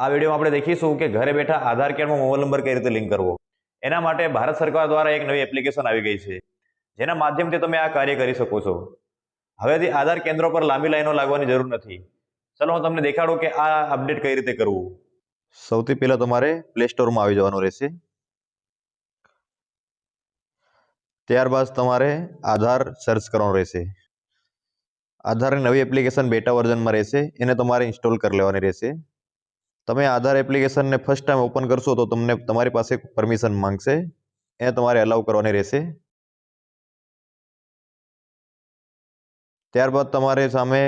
આ વિડીયોમાં આપણે દેખીશું કે ઘરે બેઠા આધાર કાર્ડમાં મોબાઈલ નંબર કઈ રીતે લિંક કરવો। એના માટે ભારત સરકાર દ્વારા એક નવી એપ્લિકેશન આવી ગઈ છે, જેના માધ્યમથી તમે આ કાર્ય કરી શકો છો। હવેથી આધાર કેન્દ્રો પર લાંબી લાઈનો લાગવાની જરૂર નથી। ચલો હું તમને દેખાડું કે આ અપડેટ કઈ રીતે કરવું। સૌથી પહેલા તમારે પ્લે સ્ટોરમાં આવી જવાનું રહેશે। ત્યારબાદ તમારે આધાર સર્ચ કરવાનું રહેશે। આધારની નવી એપ્લિકેશન બેટા વર્ઝનમાં રહેશે, એને તમારે ઇન્સ્ટોલ કરી લેવાની રહેશે। તમે આધાર એપ્લિકેશનને ફર્સ્ટ ટાઈમ ઓપન કરશો તો તમને તમારી પાસે પરમિશન માંગશે, એને તમારે અલાઉ કરવાની રહેશે। ત્યારબાદ તમારે સામે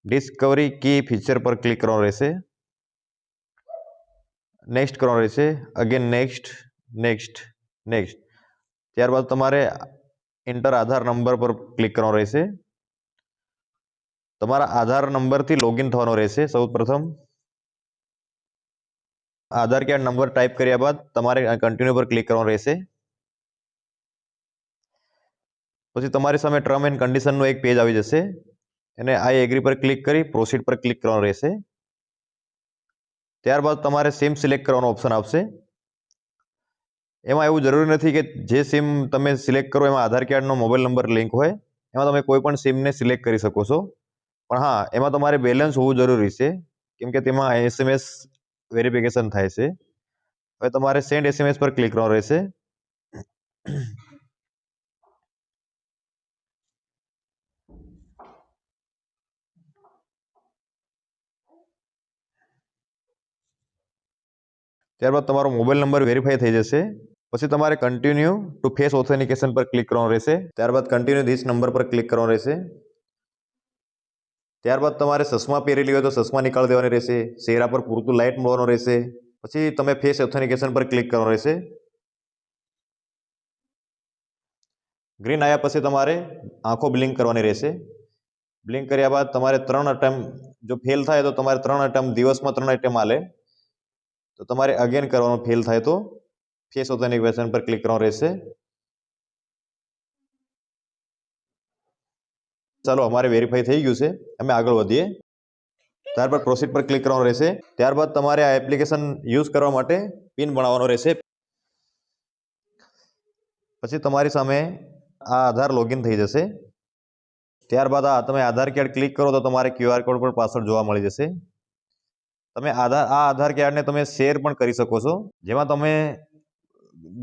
ડિસ્કવરી કી ફીચર પર ક્લિક કરવાનું રહેશે, નેક્સ્ટ કરવાનું રહેશે, અગેન નેક્સ્ટ, નેક્સ્ટ, નેક્સ્ટ। ત્યારબાદ તમારે એન્ટર આધાર નંબર પર ક્લિક કરવાનું રહેશે। તમારા આધાર નંબરથી લોગિન થવાનું રહેશે। સૌપ્રથમ આધાર કાર્ડ નંબર ટાઈપ કર્યા બાદ તમારે કન્ટિન્યુ પર ક્લિક કરવાનું રહેશે। પછી તમારી સામે ટર્મ એન્ડ કન્ડિશનનું એક પેજ આવી જશે, અને આઈ એગ્રી પર ક્લિક કરી પ્રોસીડ પર ક્લિક કરવાનું રહેશે। ત્યારબાદ તમારે સિમ સિલેક્ટ કરવાનો ઓપ્શન આવશે। એમાં એવું જરૂરી નથી કે જે સિમ તમે સિલેક્ટ કરો એમાં આધાર કાર્ડનો મોબાઈલ નંબર લિંક હોય, એમાં તમે કોઈ પણ સિમને સિલેક્ટ કરી શકો છો। પણ હા, એમાં તમારે બેલેન્સ હોવું જરૂરી છે, કેમ કે તેમાં એસએમએસ વેરિફિકેશન થાય છે। હવે તમારે સેન્ડ એસએમએસ પર ક્લિક કરવાનું રહેશે। ત્યારબાદ તમારો મોબાઈલ નંબર વેરીફાઈ થઈ જશે। પછી તમારે કન્ટિન્યુ ટુ ફેસ ઓથેન્ટિકેશન પર ક્લિક કરવાનું રહેશે। ત્યારબાદ કન્ટિન્યુ ધીસ નંબર પર ક્લિક કરવાનું રહેશે। ત્યારબાદ તમારે ચશ્મા પહેરેલી હોય તો ચશ્મા નીકાળી દેવાની રહેશે, ચહેરા પર પૂરતું લાઇટ મળવાનું રહેશે। પછી તમે ફેસ ઓથેન્ટિકેશન પર ક્લિક કરવાનું રહેશે। ગ્રીન આવ્યા પછી તમારે આંખો બ્લિંક કરવાની રહેશે। બ્લિંક કર્યા બાદ તમારે 3 અટેમ્પ, જો ફેલ થાય તો તમારે 3 અટેમ્પ, દિવસમાં 3 અટેમ્પ આલે, તો તમારે અગેન કરવાનું, ફેલ થાય તો ફેસ ઓથેન્ટિકેશન પર ક્લિક કરવાનું રહેશે। ચાલો, અમારે વેરીફાઈ થઈ ગયું છે, અમે આગળ વધીએ। ત્યારબાદ પ્રોસીડ પર ક્લિક કરવાનું રહેશે। ત્યારબાદ તમારે આ એપ્લિકેશન યુઝ કરવા માટે પિન બનાવવાનો રહેશે। પછી તમારી સામે આ આધાર લોગિન થઈ જશે। ત્યારબાદ તમે આધાર કાર્ડ ક્લિક કરો તો તમારે ક્યુઆર કોડ પર પાછળ જોવા મળી જશે। તમે આધાર કાર્ડને તમે શેર પણ કરી શકો છો, જેમાં તમે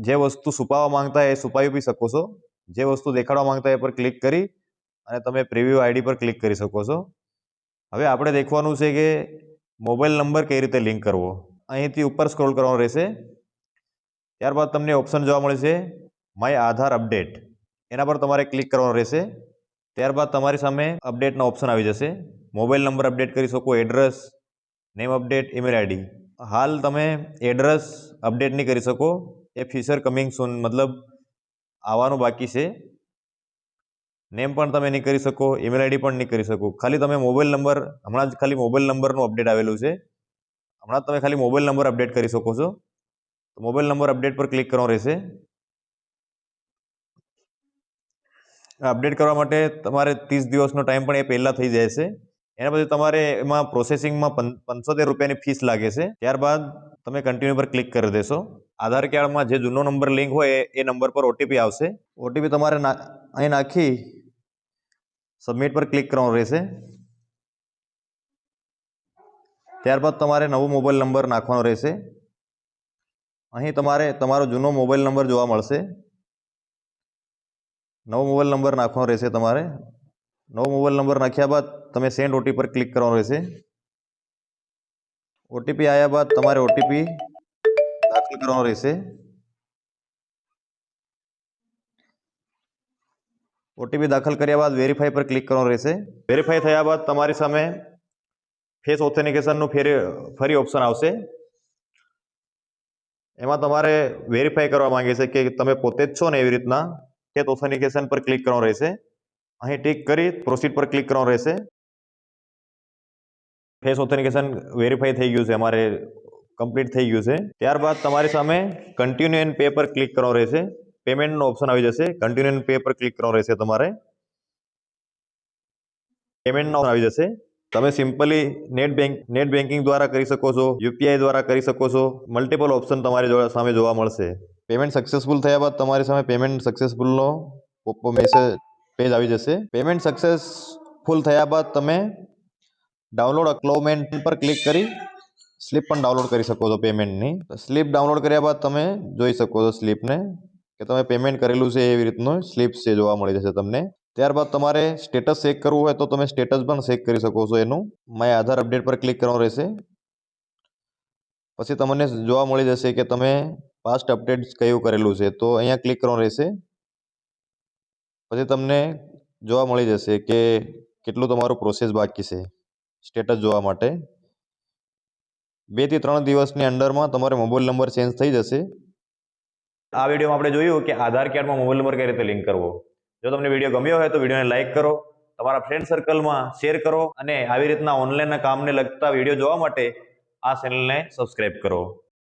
જે વસ્તુ છુપાવવા માંગતા એ છુપાવી બી શકો છો। જે વસ્તુ દેખાડવા માંગતા એ પર ક્લિક કરી અને તમે પ્રિવ્યુ આઈડી પર ક્લિક કરી શકો છો। હવે આપણે દેખવાનું છે કે મોબાઈલ નંબર કઈ રીતે લિંક કરવો। અહીંથી ઉપર સ્ક્રોલ કરવાનું રહેશે। ત્યારબાદ તમને ઓપ્શન જોવા મળે છે માય આધાર અપડેટ, એના પર તમારે ક્લિક કરવાનું રહેશે। ત્યારબાદ તમારી સામે અપડેટનો ઓપ્શન આવી જશે। મોબાઈલ નંબર અપડેટ કરી શકો, address, name update, email ID. હાલ તમે એડ્રેસ અપડેટ નહીં કરી શકો, એ ફ્યુચર કમિંગ સૂન, મતલબ આવવાનું બાકી છે। નેમ પણ તમે નહીં કરી શકો, ઈમેલ આઈડી પણ નહીં કરી શકો। ખાલી તમે મોબાઈલ નંબર, હમણાં જ ખાલી મોબાઈલ નંબરનું અપડેટ આવેલું છે, હમણાં તમે ખાલી મોબાઈલ નંબર અપડેટ કરી શકો છો। તો મોબાઈલ નંબર અપડેટ પર ક્લિક કરવાનું રહેશે। અપડેટ કરવા માટે તમારે 30 દિવસનો ટાઈમ પણ એ પહેલાં થઈ જાય છે। એના પછી તમારે એમાં પ્રોસેસિંગમાં 75 રૂપિયાની ફીસ લાગે છે। ત્યારબાદ તમે કન્ટિન્યુ પર ક્લિક કરી દેશો। આધાર કાર્ડમાં જે જૂનો નંબર લિંક હોય એ નંબર પર ઓટીપી આવશે। ઓટીપી તમારે અહીં નાખી સબમિટ પર ક્લિક કરવાનું રહેશે। ત્યારબાદ તમારે નવો મોબાઈલ નંબર નાખવાનો રહેશે। અહીં તમારે તમારો જૂનો મોબાઈલ નંબર જોવા મળશે। નવો મોબાઈલ નંબર નાખવાનો રહેશે તમારે। નવો મોબાઈલ નંબર નાખ્યા બાદ તમે સેન્ડ ઓટીપી પર ક્લિક કરવાનું રહેશે। ઓટીપી આવ્યા બાદ તમારે ઓટીપી દાખલ કરવાનો રહેશે। ઓટીપી દાખલ કર્યા બાદ વેરીફાઈ પર ક્લિક કરવાનું રહેશે। વેરીફાઈ થયા બાદ તમારી સામે ફેસ ઓથેન્ટિકેશનનું ફરી ઓપ્શન આવશે। એમાં તમારે વેરીફાઈ કરવા માંગે છે કે તમે પોતે જ છો ને, એવી રીતના ફેસ ઓથેન્ટિકેશન પર ક્લિક કરવાનું રહેશે। અહીં ટિક કરી પ્રોસીડ પર ક્લિક કરવાનું રહેશે। ફેસ ઓથેન્ટિકેશન વેરીફાઈ થઈ ગયું છે, અમારે કમ્પ્લીટ થઈ ગયું છે। ત્યારબાદ તમારી સામે કન્ટિન્યુ એન્ડ પે પર ક્લિક કરવાનું રહેશે। પેમેન્ટનો ઓપ્શન આવી જશે, કન્ટિન્યુ એન્ડ પે પર ક્લિક કરવાનું રહેશે તમારે। પેમેન્ટનો આવી જશે। તમે સિમ્પલી નેટ બેન્કિંગ દ્વારા કરી શકો છો, યુપીઆઈ દ્વારા કરી શકો છો. મલ્ટિપલ ઓપ્શન તમારી સામે જોવા મળશે. પેમેન્ટ સક્સેસફુલ થયા બાદ તમારી સામે પેમેન્ટ સક્સેસફુલનો મેસેજ પેજ આવી જશે. પેમેન્ટ સક્સેસફુલ થયા બાદ તમે ડાઉનલોડ અકનોલેજમેન્ટ પર ક્લિક કરી સ્લીપ પણ ડાઉનલોડ કરી શકો છો પેમેન્ટની. સ્લીપ ડાઉનલોડ કર્યા બાદ તમે જોઈ શકો છો સ્લીપને કે તમે પેમેન્ટ કરેલું છે એવી રીતનું સ્લીપ છે જોવા મળી જશે તમને. ત્યારબાદ તમારે સ્ટેટસ ચેક કરવું હોય તો તમે સ્ટેટસ પણ ચેક કરી શકો છો એનું. માય આધાર અપડેટ પર ક્લિક કરવાનું રહેશે. પછી તમને જોવા મળી જશે કે તમે પાસ્ટ અપડેટ કયું કરેલું છે, તો અહીંયા ક્લિક કરવાનું રહેશે. પછી તમને જોવા મળી જશે કે કેટલું તમારું પ્રોસેસ બાકી છે સ્ટેટસ જોવા માટે. 2 થી 3 દિવસની અંડરમાં તમારો મોબાઈલ નંબર ચેન્જ થઈ જશે. આ વિડીયોમાં આપણે જોયું કે આધાર કાર્ડમાં મોબાઈલ નંબર કઈ રીતે લિંક કરવો. જો તમને વિડીયો ગમ્યો હોય તો વિડીયોને લાઈક કરો, તમારા ફ્રેન્ડ સર્કલમાં શેર કરો અને આવી રીતના ઓનલાઈનના કામને લગતા વિડીયો જોવા માટે આ ચેનલને સબસ્ક્રાઇબ કરો.